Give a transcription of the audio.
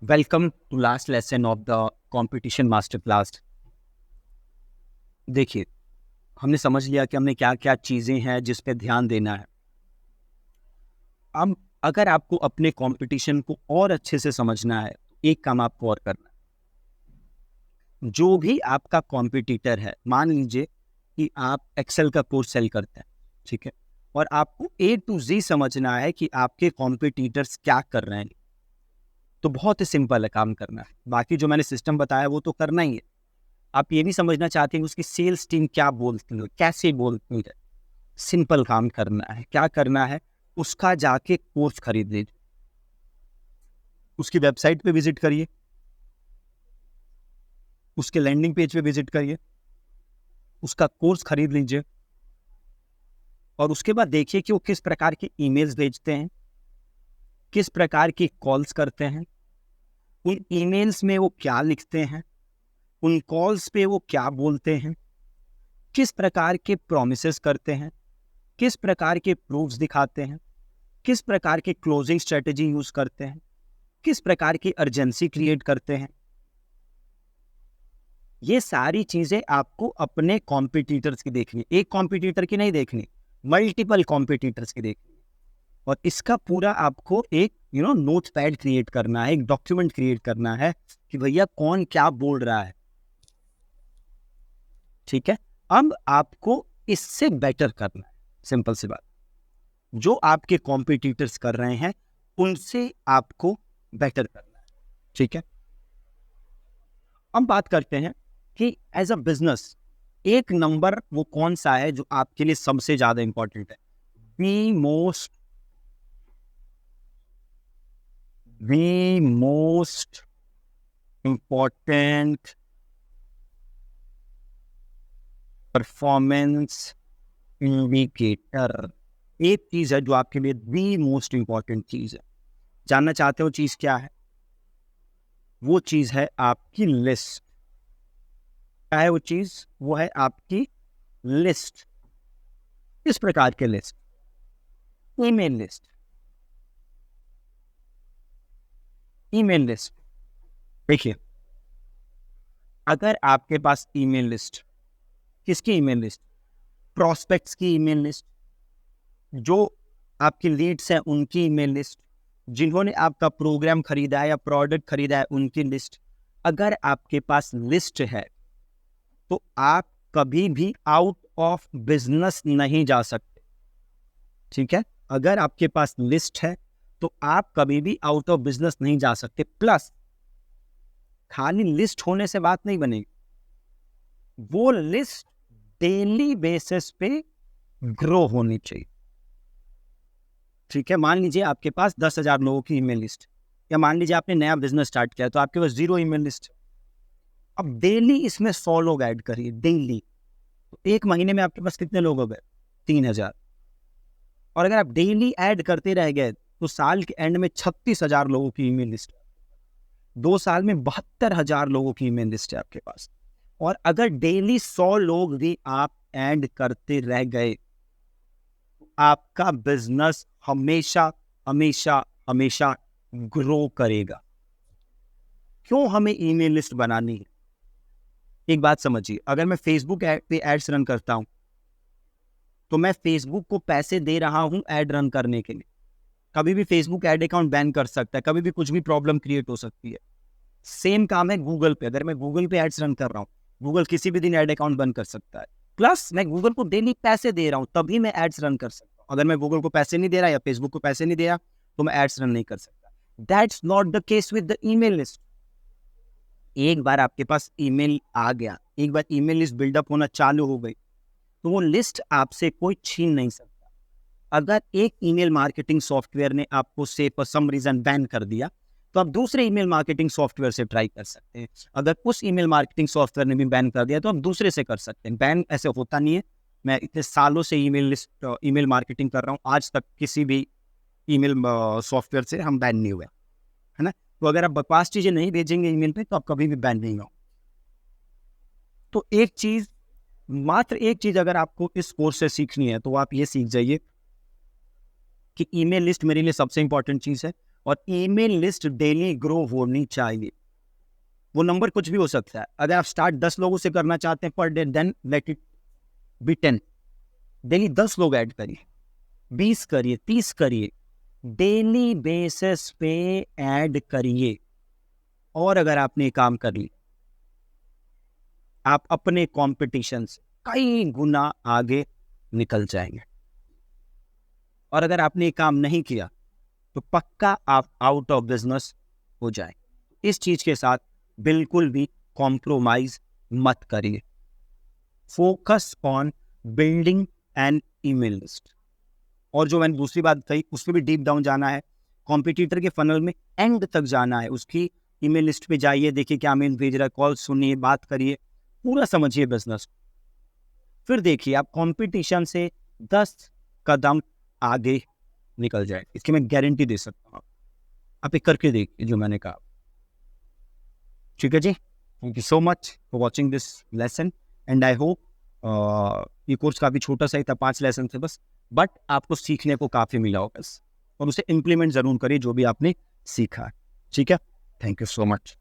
Welcome to last lesson of the competition master class. देखिए, हमने समझ लिया कि हमने क्या क्या चीज़ें हैं जिस पे ध्यान देना है। अब अगर आपको अपने कंपटीशन को और अच्छे से समझना है, एक काम आपको और करना है। जो भी आपका कॉम्पिटिटर है, मान लीजिए कि आप एक्सेल का कोर्स सेल करते हैं, ठीक है, और आपको ए टू जी समझना है कि आपके कॉम्पिटिटर्स क्या कर रहे हैं। तो बहुत ही सिंपल है काम करना है। बाकी जो मैंने सिस्टम बताया वो तो करना ही है। आप ये भी समझना चाहते हैं कि उसकी सेल्स टीम क्या बोलती है, कैसे बोलती है। सिंपल काम करना है। क्या करना है? उसका जाके कोर्स खरीद लीजिए, उसकी वेबसाइट पे विजिट करिए, उसके लैंडिंग पेज पे विजिट करिए, उसका कोर्स खरीद लीजिए और उसके बाद देखिए कि वो किस प्रकार के ईमेल्स भेजते हैं, किस प्रकार की कॉल्स करते हैं, उन ईमेल्स में वो क्या लिखते हैं, उन कॉल्स पे वो क्या बोलते हैं, किस प्रकार के प्रोमिसेस करते हैं, किस प्रकार के प्रूफ्स दिखाते हैं, किस प्रकार की क्लोजिंग स्ट्रेटेजी यूज करते हैं, किस प्रकार की अर्जेंसी क्रिएट करते हैं। ये सारी चीजें आपको अपने कॉम्पिटिटर्स की देखनी, एक कॉम्पिटिटर की नहीं देखनी, मल्टीपल कॉम्पिटिटर्स की देखनी। और इसका पूरा आपको एक नोट पैड क्रिएट करना है, एक डॉक्यूमेंट क्रिएट करना है कि भैया कौन क्या बोल रहा है। ठीक है, अब आपको इससे बेटर करना है। सिंपल सी बात, जो आपके कॉम्पिटिटर्स कर रहे हैं उनसे आपको बेटर करना है। ठीक है, अब बात करते हैं कि एज अ बिजनेस एक नंबर वो कौन सा है जो आपके लिए सबसे ज्यादा इंपॉर्टेंट है। Be most be most important performance indicator. एक चीज है जो आपके लिए दी मोस्ट इंपॉर्टेंट चीज है। जानना चाहते हो चीज क्या है? वो चीज है आपकी लिस्ट। क्या है वो चीज? वो है आपकी लिस्ट। किस प्रकार के list? Email list. Email list. देखिए, अगर आपके पास ईमेल लिस्ट, किसकी ईमेल लिस्ट? प्रोस्पेक्ट्स की ईमेल लिस्ट, जो आपकी लीड्स हैं उनकी ईमेल लिस्ट, जिन्होंने आपका प्रोग्राम खरीदा है या प्रोडक्ट खरीदा है उनकी लिस्ट। अगर आपके पास लिस्ट है तो आप कभी भी आउट ऑफ बिजनेस नहीं जा सकते। ठीक है, अगर आपके पास लिस्ट है तो आप कभी भी आउट ऑफ बिजनेस नहीं जा सकते। प्लस खाली लिस्ट होने से बात नहीं बनेगी, वो लिस्ट डेली बेसिस पे ग्रो होनी चाहिए। ठीक है, मान लीजिए आपके पास 10,000 लोगों की ईमेल लिस्ट, या मान लीजिए आपने नया बिजनेस स्टार्ट किया तो आपके पास 0 ईमेल लिस्ट। अब डेली इसमें 100 लोग ऐड करिए डेली, तो एक महीने में आपके पास कितने लोग हो गए? 3,000। और अगर आप डेली ऐड करते रह गए तो साल के एंड में 36,000 लोगों की ईमेल लिस्ट है। 2 साल में 72,000 लोगों की ईमेल लिस्ट है आपके पास। और अगर डेली 100 लोग भी आप ऐड करते रह गए, आपका बिजनेस हमेशा हमेशा हमेशा ग्रो करेगा। क्यों हमें ईमेल लिस्ट बनानी है? एक बात समझिए, अगर मैं फेसबुक पे एड्स रन करता हूं तो मैं फेसबुक को पैसे दे रहा हूं एड रन करने के लिए। कभी भी फेसबुक एड अकाउंट बैन कर सकता है, कभी भी कुछ भी प्रॉब्लम क्रिएट हो सकती है। सेम काम है गूगल पे। अगर मैं गूगल पे एड्स रन कर रहा हूँ, गूगल किसी भी दिन एड अकाउंट बंद कर सकता है। प्लस मैं गूगल को डेली पैसे दे रहा हूँ, तभी मैं एड्स रन कर सकता हूँ। अगर मैं गूगल को पैसे नहीं दे रहा या फेसबुक को पैसे नहीं दे रहा तो मैं एड्स रन नहीं कर सकता। That's not the case with the email list. एक बार आपके पास ईमेल आ गया, एक बार ईमेल लिस्ट बिल्डअप होना चालू हो गई, तो वो लिस्ट आपसे कोई छीन नहीं सकता। अगर एक ईमेल मार्केटिंग सॉफ्टवेयर ने आपको से फॉर सम रीजन बैन कर दिया तो आप दूसरे ईमेल मार्केटिंग सॉफ्टवेयर से ट्राई कर सकते हैं। अगर उस ईमेल मार्केटिंग सॉफ्टवेयर ने भी बैन कर दिया तो आप दूसरे से कर सकते हैं। बैन ऐसे होता नहीं है। मैं इतने सालों से ईमेल मार्केटिंग कर रहा हूँ, आज तक किसी भी ईमेल सॉफ्टवेयर से हम बैन नहीं हुए, है ना। तो अगर आप बकवास चीजें नहीं भेजेंगे ईमेल पे तो आप कभी भी बैन नहीं हो। तो एक चीज, मात्र एक चीज अगर आपको इस कोर्स से सीखनी है तो आप ये सीख जाइए कि ईमेल लिस्ट मेरे लिए सबसे इंपॉर्टेंट चीज है। और ईमेल लिस्ट डेली ग्रो होनी चाहिए। वो नंबर कुछ भी हो सकता है। अगर आप स्टार्ट 10 लोगों से करना चाहते हैं per day, then let it be 10। Daily 10 लोग ऐड करिए, 20 करिए, 30 करिए, डेली बेसिस पे ऐड करिए। और अगर आपने ये काम कर ली, आप अपने कंपटीशन से कई गुना आगे निकल जाएंगे। और अगर आपने ये काम नहीं किया तो पक्का आप आउट ऑफ बिजनेस हो जाए। इस चीज के साथ बिल्कुल भी कॉम्प्रोमाइज मत करिए। Focus on building an email list. और जो मैंने दूसरी बात कही उसमें भी डीप डाउन जाना है, कॉम्पिटिटर के फनल में एंड तक जाना है। उसकी ईमेल लिस्ट पे जाइए, देखिए क्या मेल भेज रहा है, कॉल सुनिए, बात करिए, पूरा समझिए बिजनेस। फिर देखिए आप कंपटीशन से 10 कदम आगे निकल जाए, इसकी मैं गारंटी दे सकता हूँ। आप एक करके देखिए जो मैंने कहा। ठीक है जी, thank you so much for watching this lesson and I hope ये कोर्स काफ़ी छोटा सा ही था, 5 लेसन थे बस, बट आपको सीखने को काफ़ी मिला होगा और उसे इम्प्लीमेंट ज़रूर करिए जो भी आपने सीखा है। ठीक है, थैंक यू सो मच।